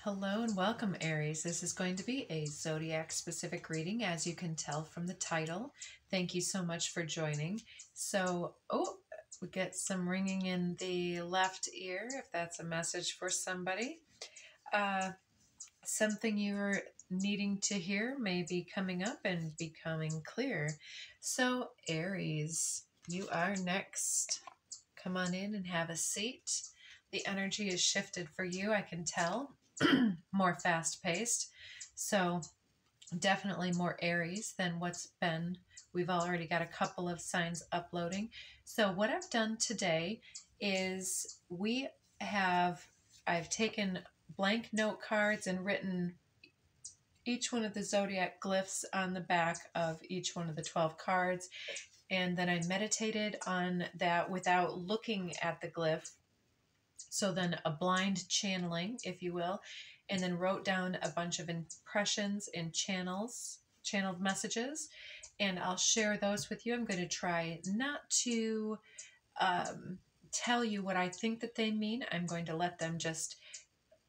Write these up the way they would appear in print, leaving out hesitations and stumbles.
Hello and welcome, Aries. This is going to be a zodiac specific reading, as you can tell from the title. Thank you so much for joining. We get some ringing in the left ear, if that's a message for somebody. Something you're needing to hear may be coming up and becoming clear. So, Aries, you are next. Come on in and have a seat. The energy is shifted for you, I can tell. More fast-paced, so definitely more Aries than what's been. We've already got a couple of signs uploading. So what I've done today is I've taken blank note cards and written each one of the zodiac glyphs on the back of each one of the 12 cards, and then I meditated on that without looking at the glyph. So then a blind channeling, if you will, and then wrote down a bunch of impressions and channeled messages, and I'll share those with you. I'm going to try not to tell you what I think that they mean. I'm going to let them just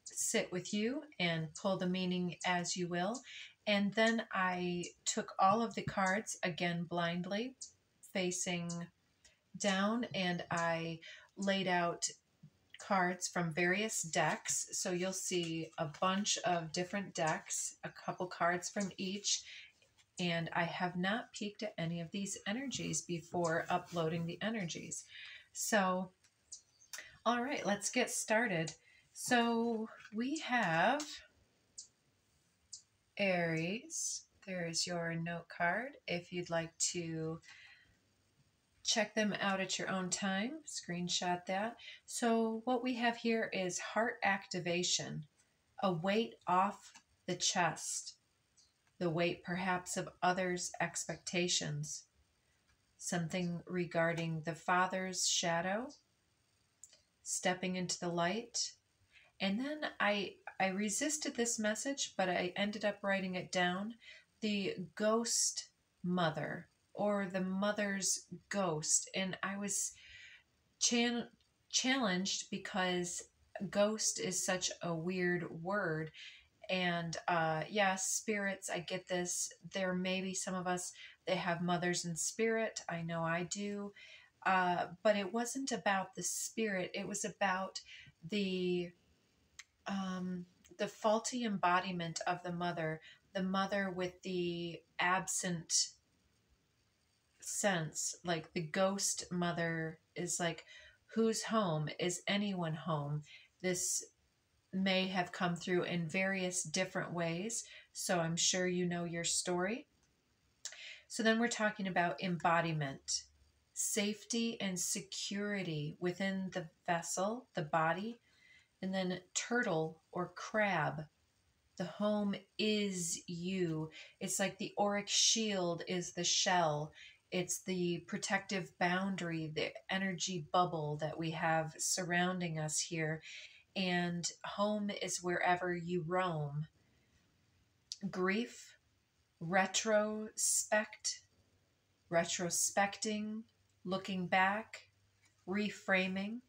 sit with you and pull the meaning as you will. And then I took all of the cards, again blindly, facing down, and I laid out cards from various decks. So you'll see a bunch of different decks, a couple cards from each, and I have not peeked at any of these energies before uploading the energies. So, all right, let's get started. So we have Aries. There's your note card. If you'd like to check them out at your own time, screenshot that. So what we have here is heart activation, a weight off the chest, the weight perhaps of others' expectations, something regarding the father's shadow, stepping into the light. And then I resisted this message, but I ended up writing it down, the ghost mother, or the mother's ghost. And I was challenged because ghost is such a weird word. And yeah, spirits, I get this. There may be some of us that have mothers in spirit. I know I do. But it wasn't about the spirit. It was about the faulty embodiment of the mother with the absent sense. Like the ghost mother is like, who's home? Is anyone home? This may have come through in various different ways, so I'm sure you know your story. So then we're talking about embodiment, safety and security within the vessel, the body, and then turtle or crab. The home is you. It's like the auric shield is the shell. It's the protective boundary, the energy bubble that we have surrounding us here. And home is wherever you roam. Grief, retrospecting, looking back, reframing,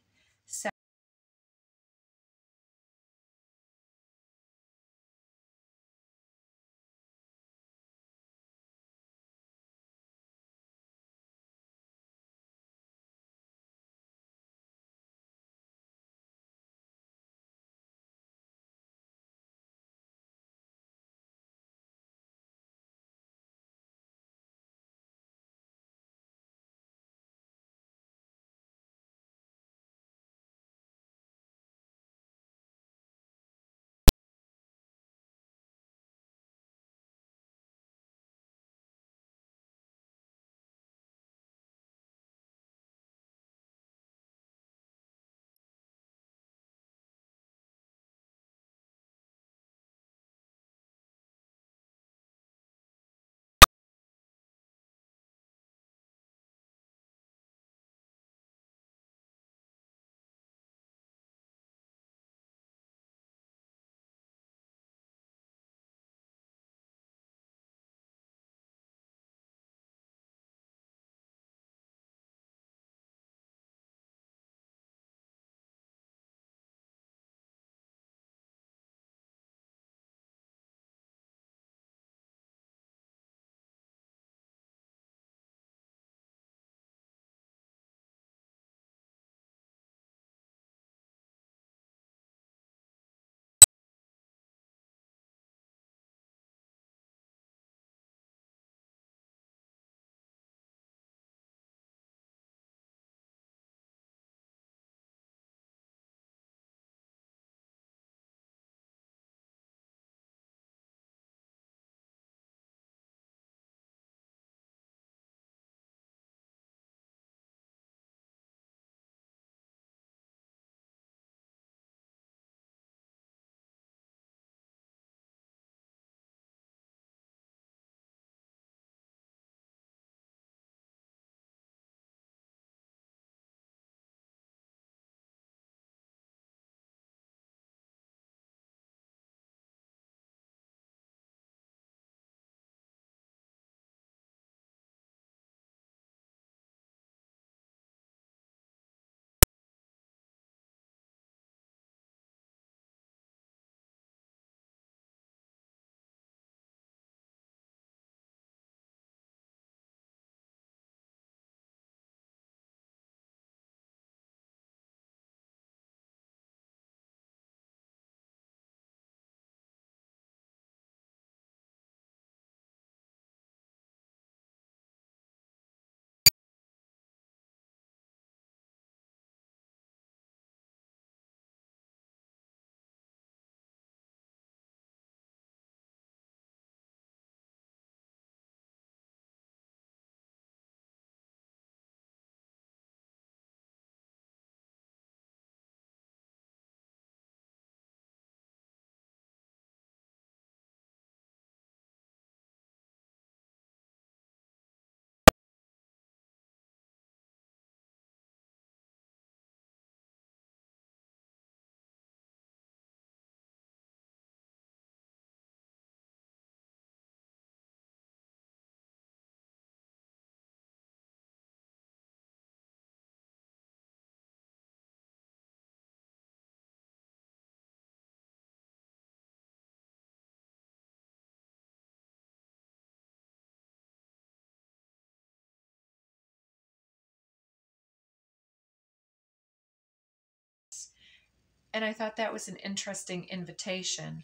And I thought that was an interesting invitation.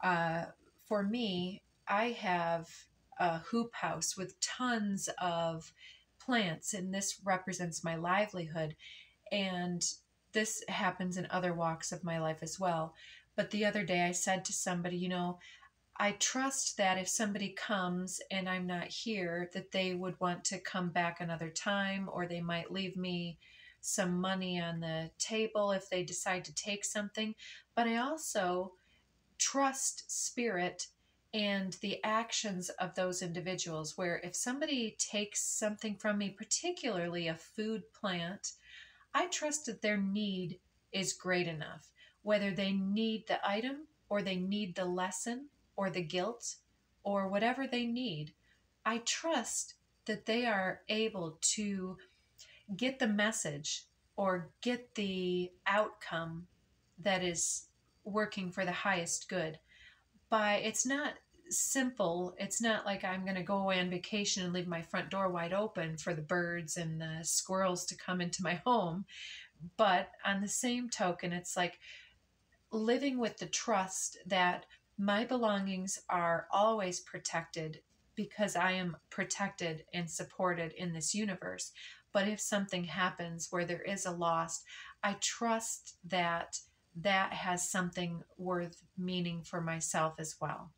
For me, I have a hoop house with tons of plants, and this represents my livelihood. And this happens in other walks of my life as well. But the other day I said to somebody, you know, I trust that if somebody comes and I'm not here, that they would want to come back another time, or they might leave me some money on the table if they decide to take something. But I also trust spirit and the actions of those individuals, where if somebody takes something from me, particularly a food plant, I trust that their need is great enough, whether they need the item or they need the lesson or the guilt or whatever they need. I trust that they are able to get the message or get the outcome that is working for the highest good. It's not simple. It's not like I'm going to go away on vacation and leave my front door wide open for the birds and the squirrels to come into my home. But on the same token, it's like living with the trust that my belongings are always protected because I am protected and supported in this universe. But if something happens where there is a loss, I trust that that has something worth meaning for myself as well.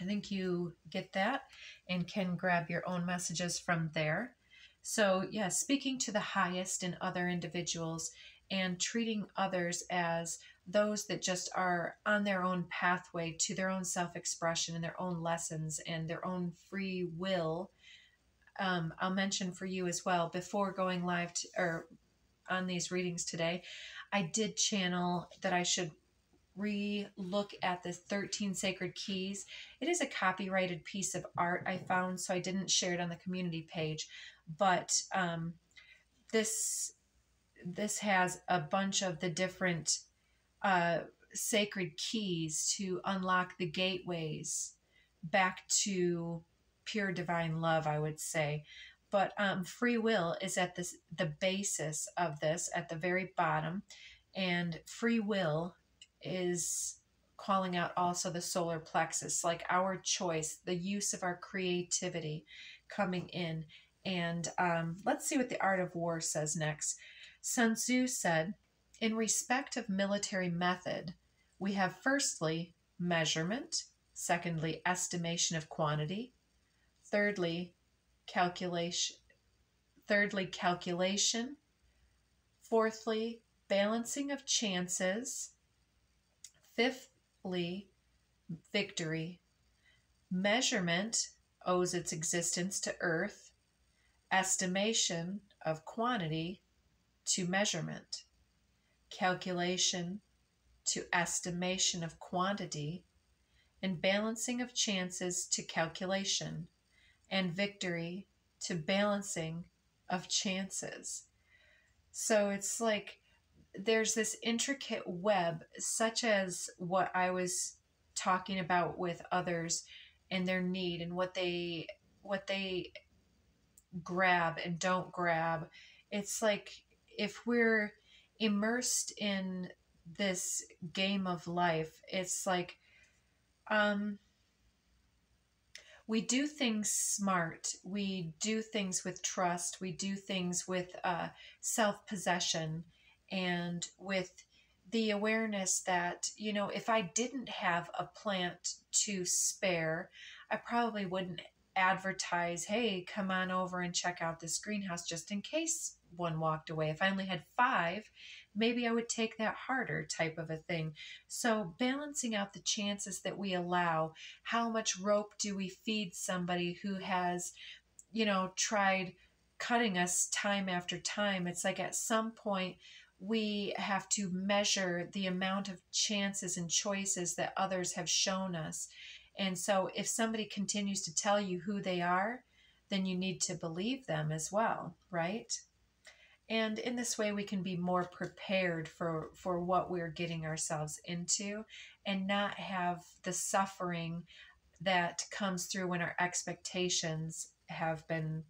I think you get that and can grab your own messages from there. So, yeah, speaking to the highest in other individuals and treating others as those that just are on their own pathway to their own self-expression and their own lessons and their own free will. I'll mention for you as well, before going live or on these readings today, I did channel that I should re-look at the 13 Sacred Keys. It is a copyrighted piece of art I found, so I didn't share it on the community page. But this has a bunch of the different sacred keys to unlock the gateways back to pure divine love, I would say. But free will is at the basis of this, at the very bottom. And free will is calling out also the solar plexus, like our choice, the use of our creativity coming in. And let's see what the Art of War says next. Sun Tzu said, in respect of military method, we have firstly measurement, secondly estimation of quantity, thirdly calculation, fourthly balancing of chances, fifthly victory. Measurement owes its existence to earth, estimation of quantity to measurement, calculation to estimation of quantity, and balancing of chances to calculation, and victory to balancing of chances. So it's like there's this intricate web, such as what I was talking about with others and their need and what they grab and don't grab. It's like if we're immersed in this game of life, it's like we do things smart, we do things with trust, we do things with self-possession, and with the awareness that, you know, if I didn't have a plant to spare, I probably wouldn't advertise, hey, come on over and check out this greenhouse, just in case one walked away. If I only had 5, maybe I would take that harder type of a thing. So balancing out the chances that we allow. How much rope do we feed somebody who has, you know, tried cutting us time after time? It's like at some point we have to measure the amount of chances and choices that others have shown us. And so if somebody continues to tell you who they are, then you need to believe them as well, right? And in this way, we can be more prepared for what we're getting ourselves into and not have the suffering that comes through when our expectations have been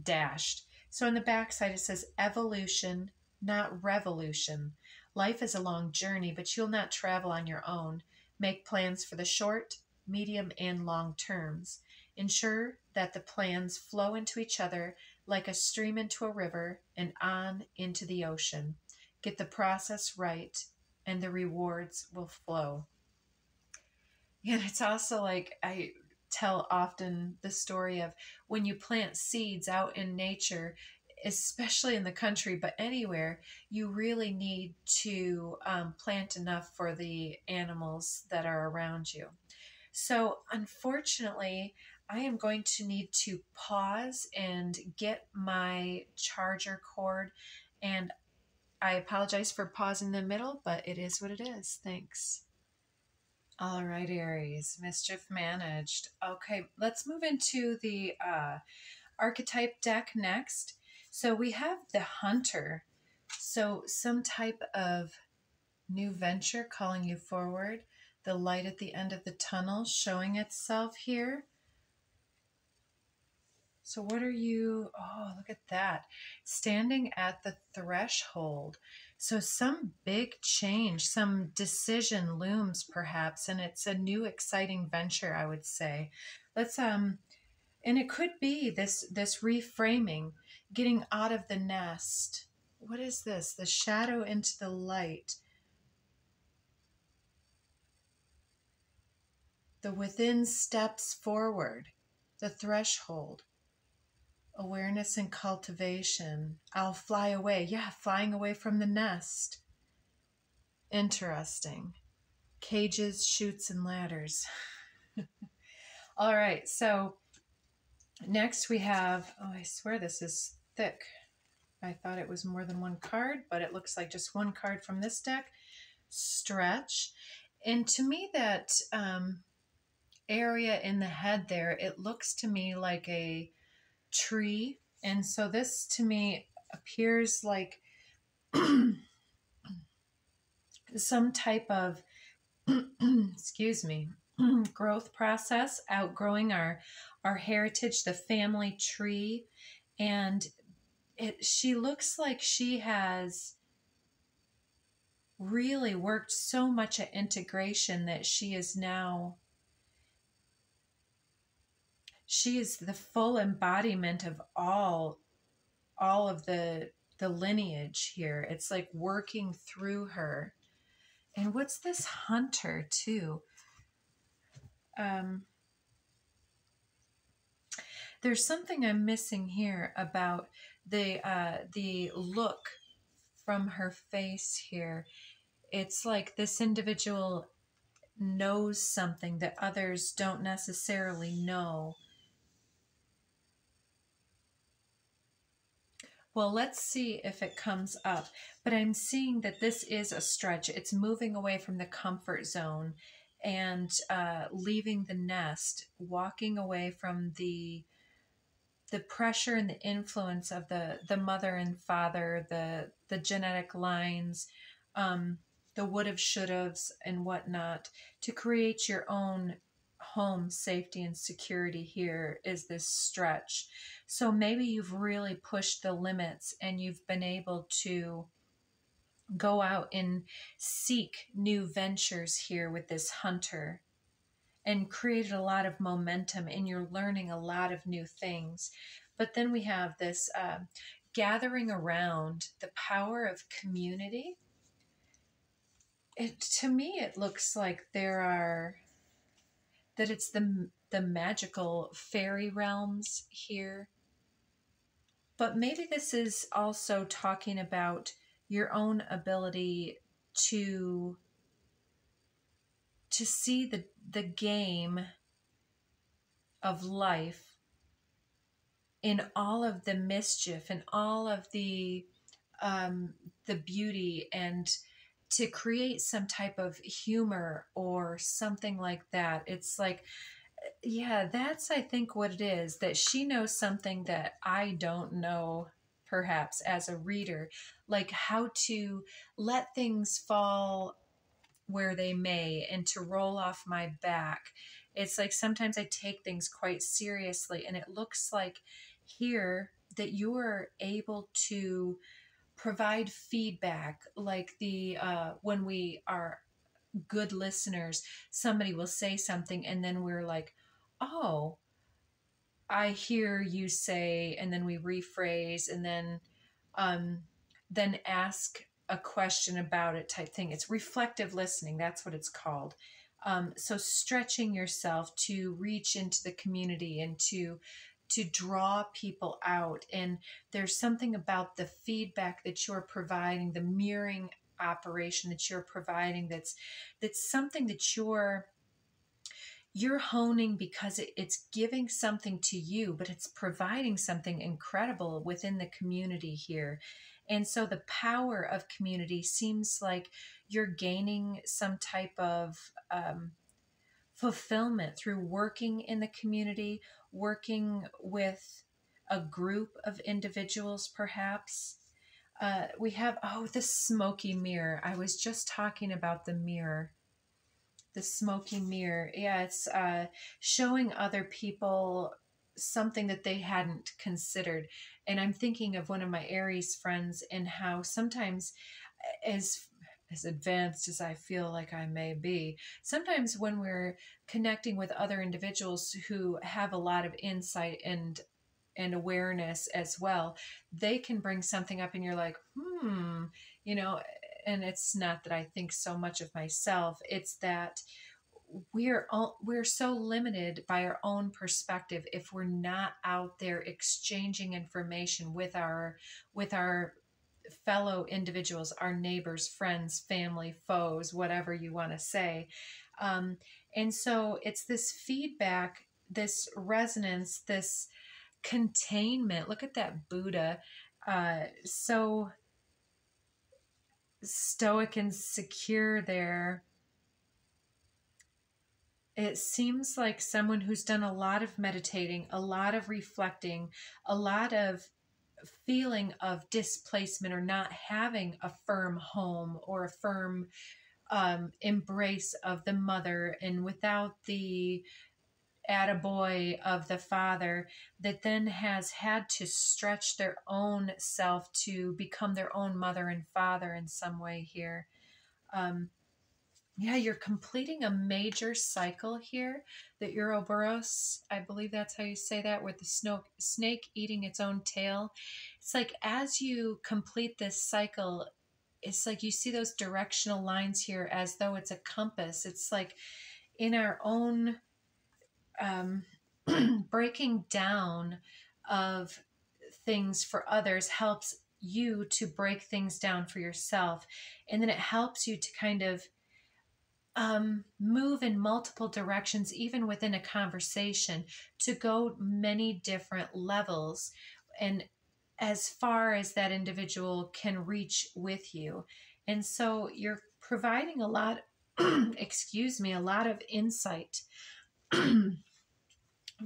dashed. So on the back side, it says evolution, not revolution. Life is a long journey, but you'll not travel on your own. Make plans for the short, medium, and long terms. Ensure that the plans flow into each other like a stream into a river and on into the ocean. Get the process right, and the rewards will flow. And it's also like I tell often the story of when you plant seeds out in nature, especially in the country, but anywhere, you really need to plant enough for the animals that are around you. So, unfortunately, I am going to need to pause and get my charger cord. And I apologize for pausing in the middle, but it is what it is. Thanks. All right, Aries, mischief managed. Okay, let's move into the archetype deck next. So we have the Hunter. So some type of new venture calling you forward. The light at the end of the tunnel showing itself here. So what are you, oh, look at that. Standing at the threshold. So some big change, some decision looms perhaps, and it's a new exciting venture, I would say. Let's, and it could be this reframing, getting out of the nest. What is this? The shadow into the light. The within steps forward, the threshold. Awareness and cultivation. I'll fly away. Yeah, flying away from the nest. Interesting. Cages, chutes, and ladders. All right, so next we have, oh, I swear this is thick. I thought it was more than one card, but it looks like just one card from this deck. Stretch. And to me, that area in the head there, it looks to me like a tree. And so this to me appears like some type of excuse me, growth process, outgrowing our heritage, the family tree. And she looks like she has really worked so much at integration that she is the full embodiment of all of the lineage here. It's like working through her. And what's this Hunter too? There's something I'm missing here about the look from her face here. It's like this individual knows something that others don't necessarily know. Well, let's see if it comes up. But I'm seeing that this is a stretch. It's moving away from the comfort zone and leaving the nest, walking away from the pressure and the influence of the mother and father, the genetic lines, the would have, should haves, and whatnot, to create your own home safety and security. Here is this stretch. So maybe you've really pushed the limits and you've been able to go out and seek new ventures here with this Hunter and created a lot of momentum, and you're learning a lot of new things. But then we have this gathering around, the power of community. To me, it looks like it's the magical fairy realms here. But maybe this is also talking about your own ability to see the game of life in all of the mischief and all of the beauty, and to create some type of humor or something like that. It's like, yeah, that's, I think, what it is, that she knows something that I don't know, perhaps as a reader, like how to let things fall where they may and to roll off my back. It's like sometimes I take things quite seriously, and it looks like here that you are able to provide feedback, like the when we are good listeners, somebody will say something and then we're like, oh, I hear you say, and then we rephrase, and then ask a question about it type thing. It's reflective listening. That's what it's called. So stretching yourself to reach into the community and to draw people out. And there's something about the feedback that you're providing, the mirroring operation that you're providing, that's something that you're honing, because it's giving something to you, but it's providing something incredible within the community here. And so the power of community seems like you're gaining some type of fulfillment through working in the community, working with a group of individuals, perhaps. We have, oh, the smoky mirror. I was just talking about the mirror. The smoky mirror. Yeah, it's showing other people something that they hadn't considered. And I'm thinking of one of my Aries friends and how sometimes, as advanced as I feel like I may be, sometimes when we're connecting with other individuals who have a lot of insight and awareness as well, they can bring something up and you're like, you know, and it's not that I think so much of myself, it's that we're so limited by our own perspective if we're not out there exchanging information with our fellow individuals, our neighbors, friends, family, foes, whatever you want to say. And so it's this feedback, this resonance, this containment. Look at that Buddha, so stoic and secure there. It seems like someone who's done a lot of meditating, a lot of reflecting, a lot of feeling of displacement or not having a firm home or a firm embrace of the mother, and without the attaboy of the father, that then has had to stretch their own self to become their own mother and father in some way here. Yeah, you're completing a major cycle here, the Ouroboros. I believe that's how you say that, with the snake eating its own tail. It's like as you complete this cycle, it's like you see those directional lines here as though it's a compass. It's like in our own breaking down of things for others helps you to break things down for yourself. And then it helps you to kind of move in multiple directions, even within a conversation, to go many different levels and as far as that individual can reach with you. And so you're providing a lot, excuse me, a lot of insight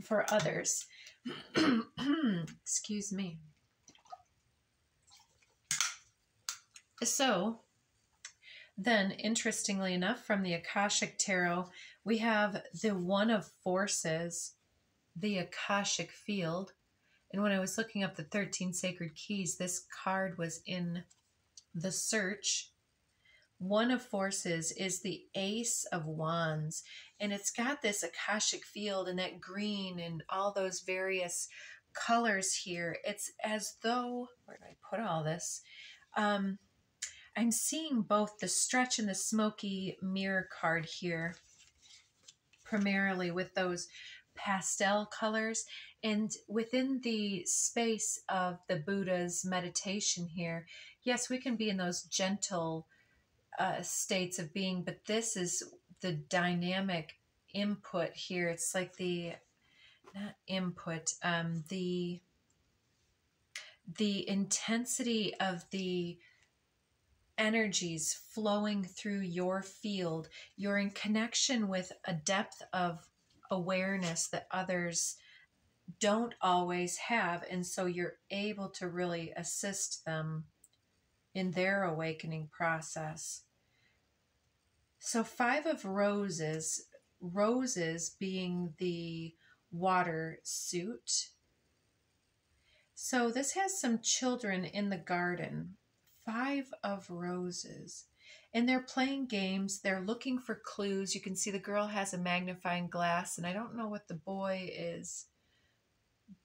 for others. Excuse me. So then, interestingly enough, from the Akashic Tarot, we have the One of Forces, the Akashic Field. And when I was looking up the 13 Sacred Keys, this card was in the search. One of Forces is the Ace of Wands, and it's got this Akashic Field and that green and all those various colors here. It's as though, where did I put all this? I'm seeing both the stretch and the smoky mirror card here, primarily with those pastel colors. And within the space of the Buddha's meditation here, yes, we can be in those gentle states of being, but this is the dynamic input here. It's like the, not input, the intensity of the energies flowing through your field. You're in connection with a depth of awareness that others don't always have, and so you're able to really assist them in their awakening process. So 5 of Roses, roses being the water suit. So this has some children in the garden. Five of Roses. And they're playing games. They're looking for clues. You can see the girl has a magnifying glass, and I don't know what the boy is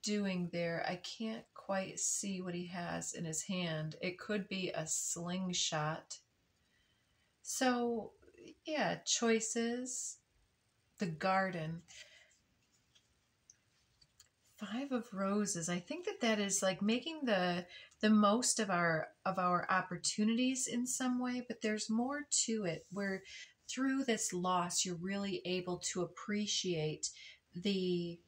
doing there. I can't quite see what he has in his hand. It could be a slingshot. So, yeah, choices. The garden. Five of Roses. I think that that is like making the most of our opportunities in some way, but there's more to it where through this loss you're really able to appreciate the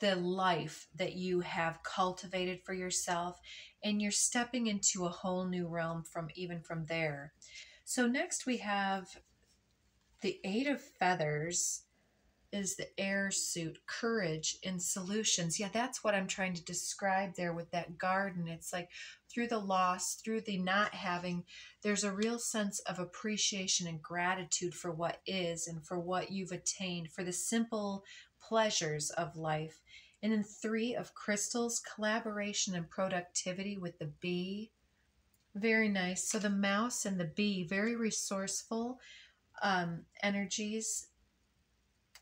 life that you have cultivated for yourself, and you're stepping into a whole new realm from there. So next we have the Eight of Feathers is the air suit, courage and solutions. Yeah, that's what I'm trying to describe there with that garden. It's like through the loss, through the not having, there's a real sense of appreciation and gratitude for what is and for what you've attained, for the simple pleasures of life. And then Three of Crystals, collaboration and productivity with the bee. Very nice. So the mouse and the bee, very resourceful energies,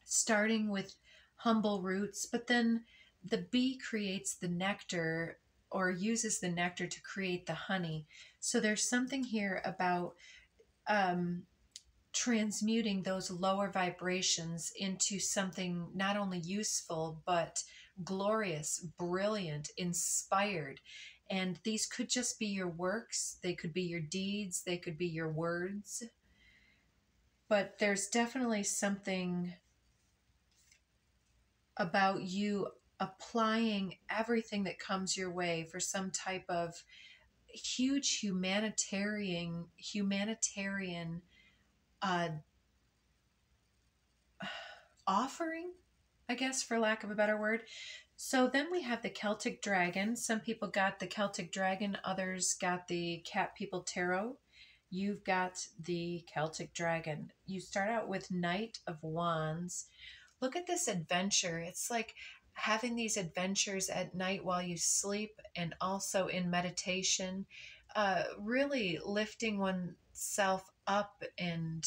starting with humble roots, but then the bee creates the nectar or uses the nectar to create the honey. So there's something here about transmuting those lower vibrations into something not only useful, but glorious, brilliant, inspired. And these could just be your works, they could be your deeds, they could be your words. But there's definitely something about you applying everything that comes your way for some type of huge humanitarian offering, I guess, for lack of a better word. So then we have the Celtic Dragon. Some people got the Celtic Dragon, others got the Cat People Tarot. You've got the Celtic Dragon. You start out with Knight of Wands. Look at this adventure. It's like having these adventures at night while you sleep and also in meditation, really lifting oneself up and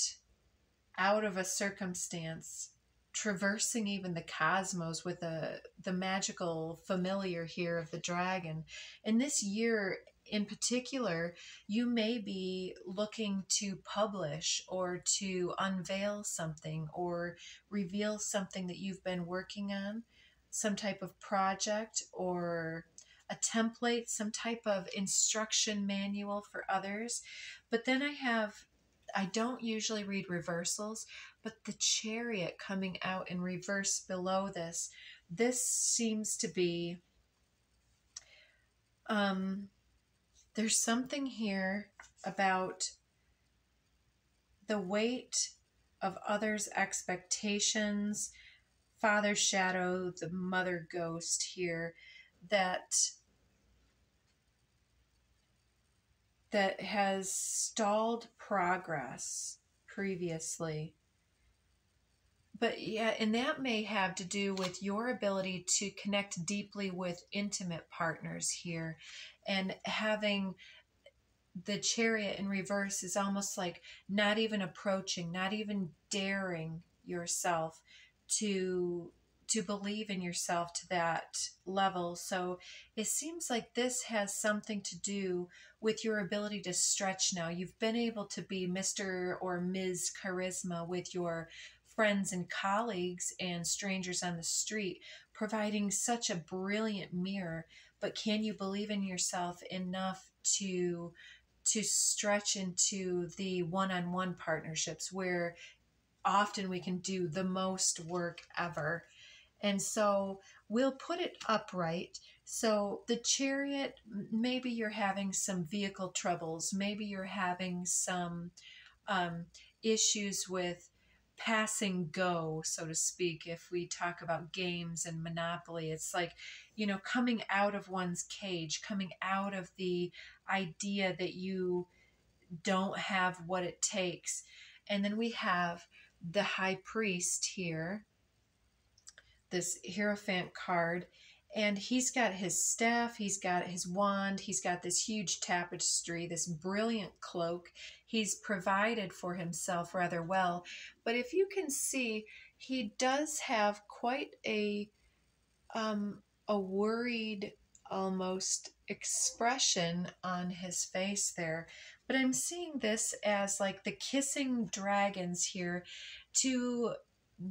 out of a circumstance, traversing even the cosmos with the magical familiar here of the dragon. And this year in particular, you may be looking to publish or to unveil something or reveal something that you've been working on, some type of project or a template, some type of instruction manual for others. But then I don't usually read reversals, but the Chariot coming out in reverse below this. This seems to be, there's something here about the weight of others' expectations, father shadow, the mother ghost here, that has stalled progress previously. But yeah, and that may have to do with your ability to connect deeply with intimate partners here. And having the Chariot in reverse is almost like not even approaching, not even daring yourself to believe in yourself to that level. So it seems like this has something to do with your ability to stretch now. You've been able to be Mr. or Ms. Charisma with your friends and colleagues and strangers on the street, providing such a brilliant mirror. But can you believe in yourself enough to stretch into the one-on-one partnerships where often we can do the most work ever? And so we'll put it upright. So the Chariot, maybe you're having some vehicle troubles. Maybe you're having some issues with passing go, so to speak. If we talk about games and Monopoly, it's like, coming out of one's cage, coming out of the idea that you don't have what it takes. And then we have the High Priest here, this Hierophant card, And he's got his staff, he's got his wand, he's got this huge tapestry, this brilliant cloak. He's provided for himself rather well. But if you can see, he does have quite a worried almost expression on his face there. But I'm seeing this as like the kissing dragons here. To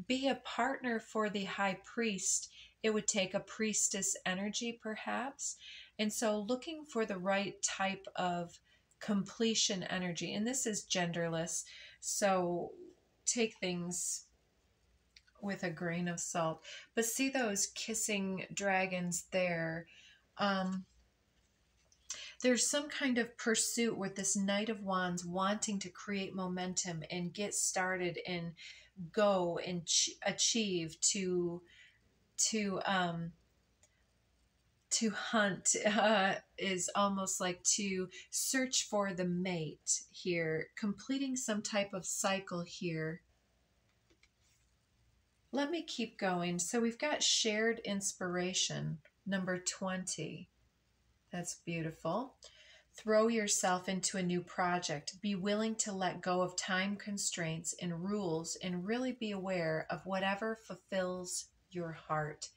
be a partner for the high priest, it would take a priestess energy perhaps. And so looking for the right type of completion energy, and this is genderless, so take things with a grain of salt. But see those kissing dragons there. Um, there's some kind of pursuit with this Knight of Wands wanting to create momentum and get started and go and achieve to to hunt is almost like to search for the mate here, completing some type of cycle here. Let me keep going. So we've got shared inspiration, number 20. That's beautiful. Throw yourself into a new project. Be willing to let go of time constraints and rules and really be aware of whatever fulfills your heart.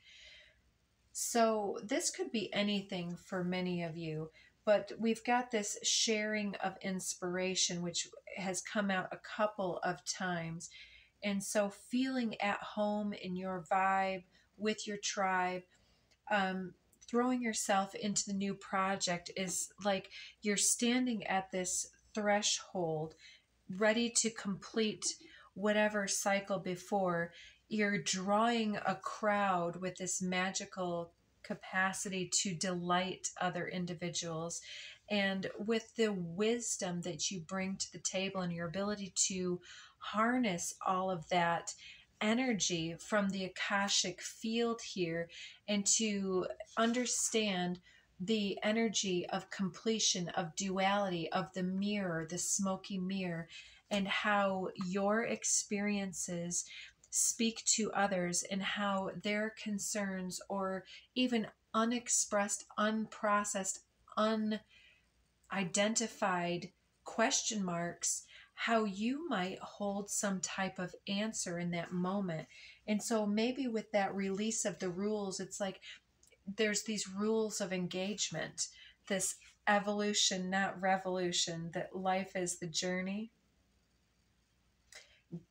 So this could be anything for many of you, but we've got this sharing of inspiration, which has come out a couple of times. And so feeling at home in your vibe with your tribe, throwing yourself into the new project is like you're standing at this threshold, ready to complete whatever cycle before. You're drawing a crowd with this magical capacity to delight other individuals. And with the wisdom that you bring to the table and your ability to harness all of that energy from the Akashic field here and to understand the energy of completion, of duality, of the mirror, the smoky mirror, and how your experiences speak to others and how their concerns or even unexpressed, unprocessed, unidentified question marks, how you might hold some type of answer in that moment. And so maybe with that release of the rules, it's like there's these rules of engagement, this evolution, not revolution, that life is the journey.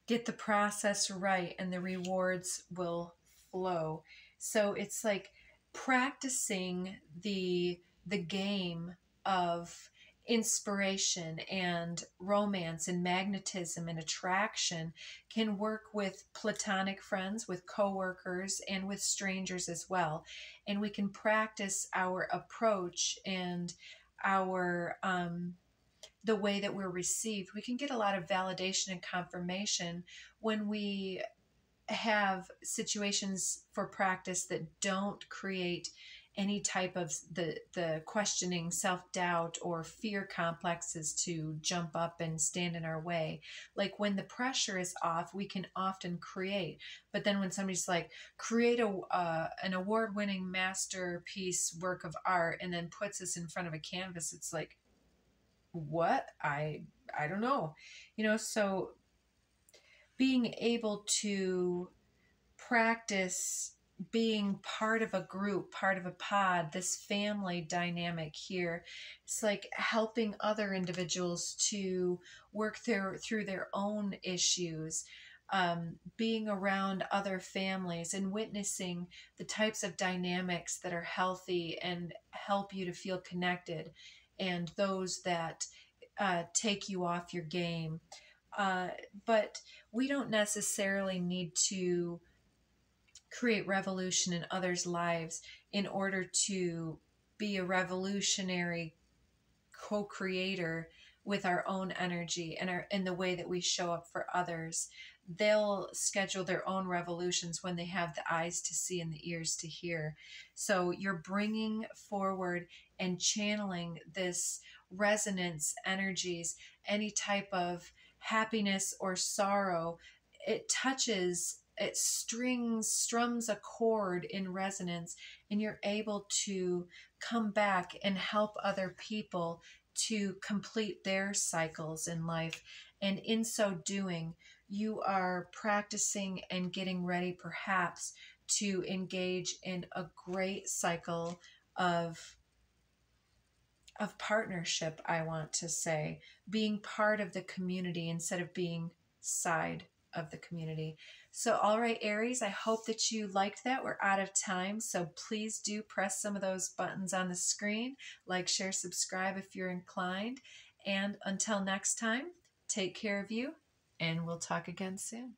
Get the process right and the rewards will flow. So it's like practicing the game of inspiration and romance and magnetism and attraction can work with platonic friends, with coworkers, and with strangers as well. And we can practice our approach and our the way that we're received. We can get a lot of validation and confirmation when we have situations for practice that don't create any type of the questioning, self-doubt, or fear complexes to jump up and stand in our way. Like when the pressure is off, we can often create. But then when somebody's like, create an award-winning masterpiece work of art and then puts us in front of a canvas, it's like, what? I don't know. So being able to practice being part of a group, part of a pod, this family dynamic here. It's like helping other individuals to work through their own issues, being around other families and witnessing the types of dynamics that are healthy and help you to feel connected, and those that take you off your game. But we don't necessarily need to create revolution in others' lives in order to be a revolutionary co-creator with our own energy and in the way that we show up for others. They'll schedule their own revolutions when they have the eyes to see and the ears to hear. So you're bringing forward and channeling this resonance energies, any type of happiness or sorrow. It touches it strums a chord in resonance, and you're able to come back and help other people to complete their cycles in life. And in so doing, you are practicing and getting ready perhaps to engage in a great cycle of partnership, I want to say, being part of the community instead of being side of the community. So, all right, Aries, I hope that you liked that. We're out of time, so please do press some of those buttons on the screen, like, share, subscribe if you're inclined. And until next time, take care of you, and we'll talk again soon.